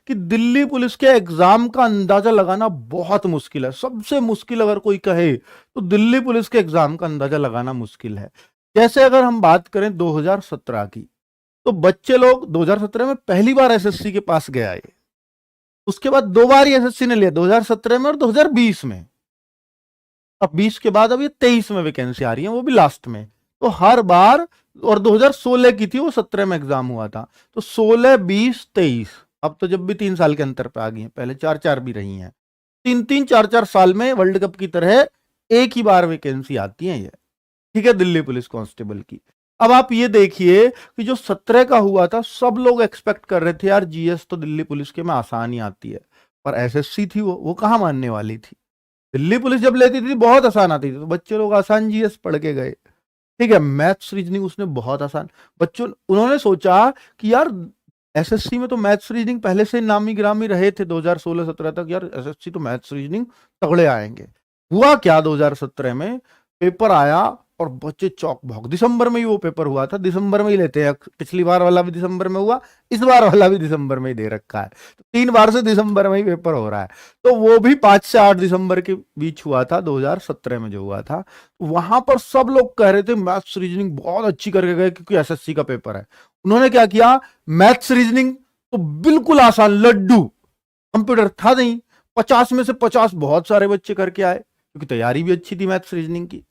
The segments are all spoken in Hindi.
कि दिल्ली पुलिस के एग्जाम का अंदाजा लगाना बहुत मुश्किल है। सबसे मुश्किल अगर कोई कहे तो दिल्ली पुलिस के एग्जाम का अंदाजा लगाना मुश्किल है। जैसे अगर हम बात करें 2017 की, तो बच्चे लोग 2017 में पहली बार एसएससी के पास गया है, उसके बाद 2 बार ही एसएससी ने लिया, 2017 में और 2020 में। अब 20 के बाद अब ये 23 में वैकेंसी आ रही है, वो भी लास्ट में। तो हर बार, और 2016 की थी वो, 17 में एग्जाम हुआ था, तो 16, 20, 23, अब तो जब भी 3 साल के अंतर पे आ गई हैं, पहले 4-4 भी रही हैं। 3-3, 4-4 साल में वर्ल्ड कप की तरह एक ही बार वैकेंसी आती है ये, ठीक है, दिल्ली पुलिस कांस्टेबल की। अब आप ये देखिए कि जो 17 का हुआ था, सब लोग एक्सपेक्ट कर रहे थे यार जीएस तो दिल्ली पुलिस के में आसान ही आती है, पर एसएससी थी वो कहां मानने वाली थी। दिल्ली पुलिस जब लेती थी बहुत आसान आती थी, तो बच्चे लोग आसान जीएस पढ़ के गए, ठीक है। मैथ्स रीजनिंग उसने बहुत आसान, बच्चों उन्होंने सोचा कि यार एसएससी में तो मैथ्स रीजनिंग पहले से नामी गिरामी रहे थे 2016-17 तक, यार एसएससी तो मैथ्स रीजनिंग तगड़े आएंगे। हुआ क्या, 2017 में पेपर आया और बच्चे चौक भौंक, दिसंबर में ही वो पेपर हुआ था, दिसंबर में ही लेते हैं, पिछली बार वाला भी दिसंबर में हुआ, इस बार वाला भी दिसंबर में ही दे रखा है, तो 3 बार से दिसंबर में ही पेपर हो रहा है। तो वो भी 5 से 8 दिसंबर के बीच हुआ था 2017 में जो हुआ था। वहां पर सब लोग कह रहे थे मैथ्स रीजनिंग बहुत अच्छी करके गए क्योंकि एसएससी का पेपर है। उन्होंने क्या किया, मैथ्स रीजनिंग तो बिल्कुल आसान लड्डू, कंप्यूटर था नहीं, 50 में से 50 बहुत सारे बच्चे करके आए क्योंकि तैयारी भी अच्छी थी मैथ्स रीजनिंग की।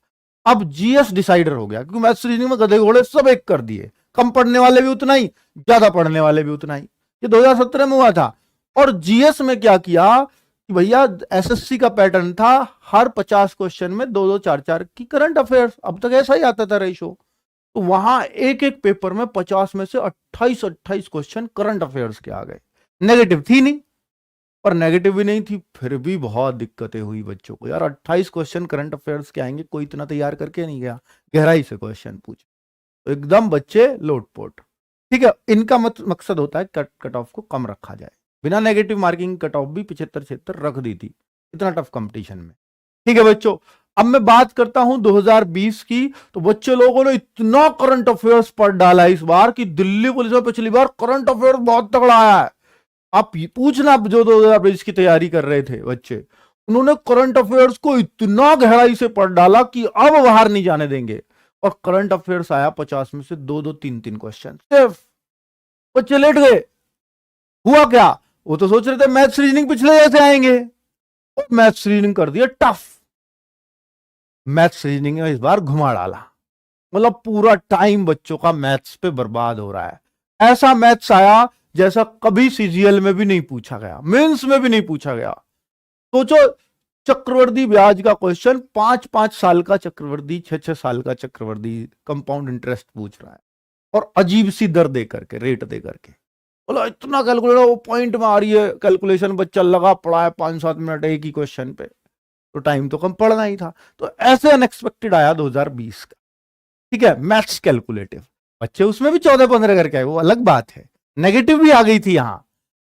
अब जीएस डिसाइडर हो गया क्योंकि मैथ्स रीजनिंग में गधे घोड़े सब एक कर दिए, कम पढ़ने वाले भी उतना ही, ज्यादा पढ़ने वाले भी उतना ही। ये 2017 में हुआ था। और जीएस में क्या किया कि भैया एसएससी का पैटर्न था, हर 50 क्वेश्चन में 2-2, 4-4 की करंट अफेयर्स, अब तक ऐसा ही आता था रेशो। तो वहां एक एक पेपर में 50 में से 28-28 क्वेश्चन करंट अफेयर्स के आ गए। नेगेटिव थी नहीं, पर नेगेटिव भी नहीं थी, फिर भी बहुत दिक्कतें हुई बच्चों को, यार 28 क्वेश्चन करंट अफेयर्स के आएंगे, कोई इतना तैयार करके नहीं गया, गहराई से क्वेश्चन पूछ, तो एकदम बच्चे लोटपोट, ठीक है। इनका मकसद होता है कट ऑफ को कम रखा जाए, बिना नेगेटिव मार्किंग कट ऑफ भी 75-76 रख दी थी, इतना टफ कंपटीशन में, ठीक है बच्चों। अब मैं बात करता हूं 2020 की, तो बच्चे लोगों ने इतना करंट अफेयर्स पढ़ डाला इस बार कि दिल्ली पुलिस में पिछली बार करंट अफेयर्स बहुत तगड़ा आया है। आप पूछना जो 2020 की तैयारी कर रहे थे बच्चे, उन्होंने करंट अफेयर्स को इतना गहराई से पढ़ डाला कि अब बाहर नहीं जाने देंगे। और करंट अफेयर्स आया 50 में से 2-2, 3-3 क्वेश्चन, सिर्फ बच्चे लेट गए। हुआ क्या, वो तो सोच रहे थे मैथ्स रीजनिंग पिछले जैसे आएंगे, और मैथ्स रीजनिंग कर दिया टफ। मैथ्स रीजनिंग में इस बार घुमा डाला, मतलब पूरा टाइम बच्चों का मैथ्स पे बर्बाद हो रहा है। ऐसा मैथ्स आया जैसा कभी सीजीएल में भी नहीं पूछा गया, मेंस में भी नहीं पूछा गया। सोचो, चक्रवर्ती ब्याज का क्वेश्चन, 5-5 साल का चक्रवर्ती, 6-6 साल का चक्रवर्ती कंपाउंड इंटरेस्ट पूछ रहा है, और अजीब सी दर दे करके, रेट दे करके, बोला इतना कैलकुलेटर, वो पॉइंट में आ रही है कैलकुलेशन, बच्चा लगा पड़ा है 5-7 मिनट एक ही क्वेश्चन पे, तो टाइम तो कम पड़ना ही था। तो ऐसे अनएक्सपेक्टेड आया 2020 का, ठीक है, मैथ्स कैलकुलेटिव। बच्चे उसमें भी 14-15 करके आए, वो अलग बात है, नेगेटिव भी आ गई थी यहां,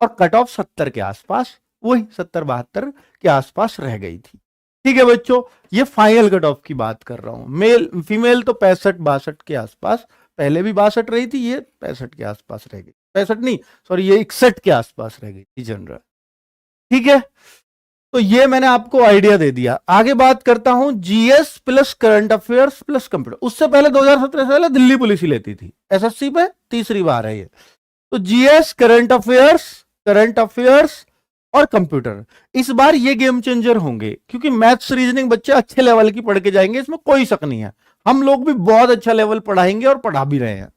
और कट ऑफ 70 के आसपास, वही 70-72 के आसपास रह गई थी, ठीक है बच्चों। ये फाइनल कट ऑफ की बात कर रहा हूं। मेल फीमेल तो 65-62 के आसपास, पहले भी 62 रही थी, ये 65 के आसपास रह गई, 65 नहीं सॉरी, ये 61 के आसपास रह गई थी जनरल, ठीक है। तो ये मैंने आपको आइडिया दे दिया। आगे बात करता हूं GS plus current affairs plus computer. उससे पहले 2017 से पहले दिल्ली पुलिस ही लेती थी एसएससी पे, तीसरी बार है ये। तो जीएस, करंट अफेयर्स और कंप्यूटर, इस बार ये गेम चेंजर होंगे, क्योंकि मैथ्स रीजनिंग बच्चे अच्छे लेवल की पढ़ के जाएंगे, इसमें कोई शक नहीं है। हम लोग भी बहुत अच्छा लेवल पढ़ाएंगे और पढ़ा भी रहे हैं,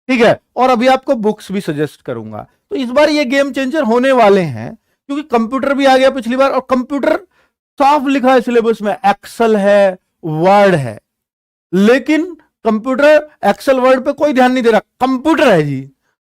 ठीक है। और अभी आपको बुक्स भी सजेस्ट करूंगा। तो इस बार ये गेम चेंजर होने वाले हैं, क्योंकि कंप्यूटर भी आ गया पिछली बार, और कंप्यूटर साफ लिखा है सिलेबस में, एक्सेल है, वर्ड है, लेकिन कंप्यूटर एक्सेल वर्ड पे कोई ध्यान नहीं दे रहा, कंप्यूटर है जी।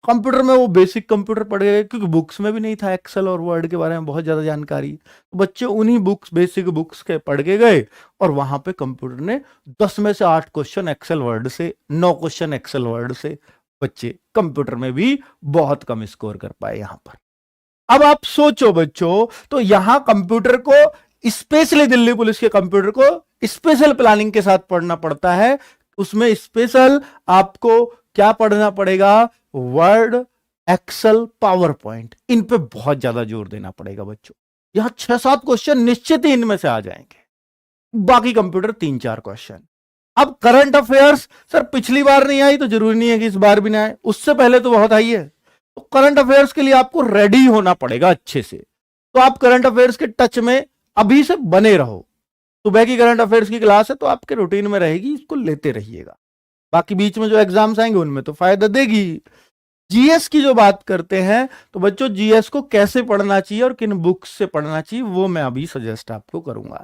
कंप्यूटर में वो बेसिक कंप्यूटर पढ़ गए, क्योंकि बुक्स में भी नहीं था एक्सेल और वर्ड के बारे में बहुत ज्यादा जानकारी, तो बच्चे उन्हीं बुक्स, बेसिक बुक्स के पढ़ के गए, और वहां पे कंप्यूटर ने 10 में से 8 क्वेश्चन एक्सेल वर्ड से, 9 क्वेश्चन एक्सेल वर्ड से, बच्चे कंप्यूटर में भी बहुत कम स्कोर कर पाए यहां पर। अब आप सोचो बच्चों, तो यहां कंप्यूटर को, स्पेशली दिल्ली पुलिस के कंप्यूटर को स्पेशल प्लानिंग के साथ पढ़ना पड़ता है। उसमें स्पेशल आपको क्या पढ़ना पड़ेगा, वर्ड, एक्सेल, पावर पॉइंट, इन पे बहुत ज्यादा जोर देना पड़ेगा बच्चों। यहां 6-7 क्वेश्चन निश्चित ही इनमें से आ जाएंगे, बाकी कंप्यूटर 3-4 क्वेश्चन। अब करंट अफेयर्स सर पिछली बार नहीं आई तो जरूरी नहीं है कि इस बार भी ना आए, उससे पहले तो बहुत आई है। तो करंट अफेयर्स के लिए आपको रेडी होना पड़ेगा अच्छे से। तो आप करंट अफेयर्स के टच में अभी से बने रहो। सुबह की करंट अफेयर्स की क्लास है तो आपके रूटीन में रहेगी, इसको लेते रहिएगा। बाकी बीच में जो एग्जाम्स आएंगे उनमें तो फायदा देगी। जीएस की जो बात करते हैं तो बच्चों जीएस को कैसे पढ़ना चाहिए और किन बुक्स से पढ़ना चाहिए वो मैं अभी सजेस्ट आपको करूंगा।